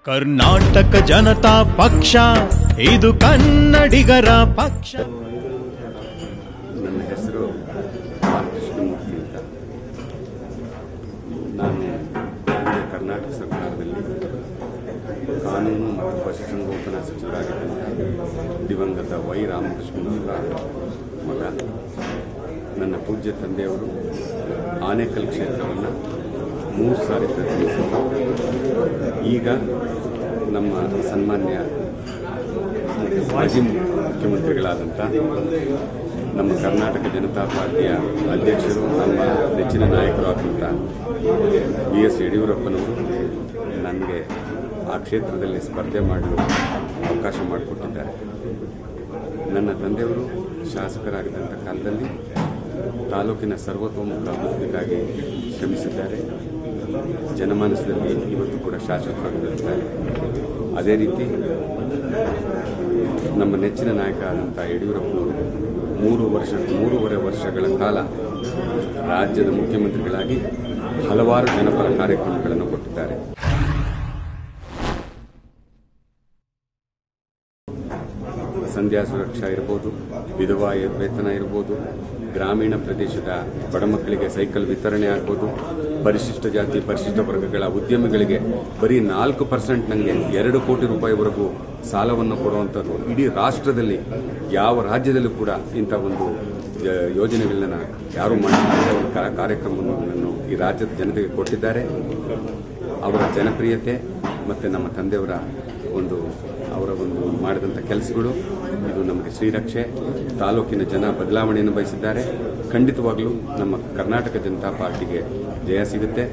ಕರ್ನಾಟಕ ಜನತಾ ಪಕ್ಷ ಇದು ಕನ್ನಡಿಗರ ಪಕ್ಷ. ನನ್ನ ಹೆಸರು ಕೃಷ್ಣಮೂರ್ತಿ ಅಂತ. ನಾನು ಕರ್ನಾಟಕ ಸರ್ಕಾರದಲ್ಲಿ ಕಾನೂನು ಮತ್ತು ಪಶುಸಂಗೋಪನಾ ಸಚಿವರಾಗಿದ್ದಂಥ ದಿವಂಗತ ವೈ ರಾಮಕೃಷ್ಣನವರ ಮಗ. ನನ್ನ ಪೂಜ್ಯ ತಂದೆಯವರು ಆನೇಕಲ್ ಕ್ಷೇತ್ರವನ್ನು 3 ಸಾರಿ ಪ್ರತಿನಿಧಿಸಿದರು. ಈಗ ನಮ್ಮ ಸನ್ಮಾನ್ಯ ಮಾಜಿ ಮುಖ್ಯಮಂತ್ರಿಗಳಾದಂಥ ನಮ್ಮ ಕರ್ನಾಟಕ ಜನತಾ ಪಾರ್ಟಿಯ ಅಧ್ಯಕ್ಷರು, ನಮ್ಮ ನೆಚ್ಚಿನ ನಾಯಕರು ಆದಂಥ BS ಯಡಿಯೂರಪ್ಪನವರು ನನಗೆ ಆ ಕ್ಷೇತ್ರದಲ್ಲಿ ಸ್ಪರ್ಧೆ ಮಾಡಲು ಅವಕಾಶ ಮಾಡಿಕೊಟ್ಟಿದ್ದಾರೆ. ನನ್ನ ತಂದೆಯವರು ಶಾಸಕರಾಗಿದ್ದಂಥ ಕಾಲದಲ್ಲಿ ತಾಲೂಕಿನ ಸರ್ವತೋಮುಖ ಅಭಿವೃದ್ಧಿಗಾಗಿ ಶ್ರಮಿಸಿದ್ದಾರೆ. ಜನಮಾನಸದಲ್ಲಿ ಇವತ್ತು ಕೂಡ ಶಾಸಕರಾಗಿದ್ದಾರೆ. ಅದೇ ರೀತಿ ನಮ್ಮ ನೆಚ್ಚಿನ ನಾಯಕ ಆದಂಥ ಯಡಿಯೂರಪ್ಪನವರು 3.5 ವರ್ಷಗಳ ಕಾಲ ರಾಜ್ಯದ ಮುಖ್ಯಮಂತ್ರಿಗಳಾಗಿ ಹಲವಾರು ಜನಪರ ಕಾರ್ಯಕ್ರಮಗಳನ್ನು ಕೊಟ್ಟಿದ್ದಾರೆ. ಸಂಧ್ಯಾ ಸುರಕ್ಷಾ ಇರಬಹುದು, ವಿಧವಾ ವೇತನ ಇರಬಹುದು, ಗ್ರಾಮೀಣ ಪ್ರದೇಶದ ಬಡ ಮಕ್ಕಳಿಗೆ ಸೈಕಲ್ ವಿತರಣೆ ಆಗ್ಬೋದು, ಪರಿಶಿಷ್ಟ ಜಾತಿ ಪರಿಶಿಷ್ಟ ವರ್ಗಗಳ ಉದ್ಯಮಿಗಳಿಗೆ ಬರೀ 4% ನನಗೆ 2 ಕೋಟಿ ರೂಪಾಯಿವರೆಗೂ ಸಾಲವನ್ನು ಕೊಡುವಂಥದ್ದು. ಇಡೀ ರಾಷ್ಟ್ರದಲ್ಲಿ ಯಾವ ರಾಜ್ಯದಲ್ಲೂ ಕೂಡ ಇಂಥ ಒಂದು ಯೋಜನೆಗಳನ್ನ ಯಾರೂ ಮಾಡಿದ ಒಂದು ಕಾರ್ಯಕ್ರಮವನ್ನು ಈ ರಾಜ್ಯದ ಜನತೆಗೆ ಕೊಟ್ಟಿದ್ದಾರೆ. ಅವರ ಜನಪ್ರಿಯತೆ ಮತ್ತು ನಮ್ಮ ತಂದೆಯವರ ಅವರ ಮಾಡಿದಂಥ ಕೆಲಸಗಳು ಇದು ನಮಗೆ ಶ್ರೀರಕ್ಷೆ. ತಾಲೂಕಿನ ಜನ ಬದಲಾವಣೆಯನ್ನು ಬಯಸಿದ್ದಾರೆ. ಖಂಡಿತವಾಗ್ಲೂ ನಮ್ಮ ಕರ್ನಾಟಕ ಜನತಾ ಪಾರ್ಟಿಗೆ ಜಯ ಸಿಗುತ್ತೆ.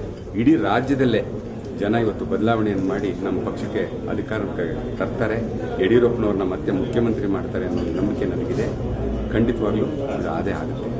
ಇಡೀ ರಾಜ್ಯದಲ್ಲೇ ಜನ ಇವತ್ತು ಬದಲಾವಣೆಯನ್ನು ಮಾಡಿ ನಮ್ಮ ಪಕ್ಷಕ್ಕೆ ಅಧಿಕಾರಕ್ಕೆ ತರ್ತಾರೆ. ಯಡಿಯೂರಪ್ಪನವ್ರನ್ನ ಮತ್ತೆ ಮುಖ್ಯಮಂತ್ರಿ ಮಾಡ್ತಾರೆ ಅನ್ನೋ ನಂಬಿಕೆ ನನಗಿದೆ. ಖಂಡಿತವಾಗ್ಲೂ ಅದು ಆದೇ ಆಗುತ್ತೆ.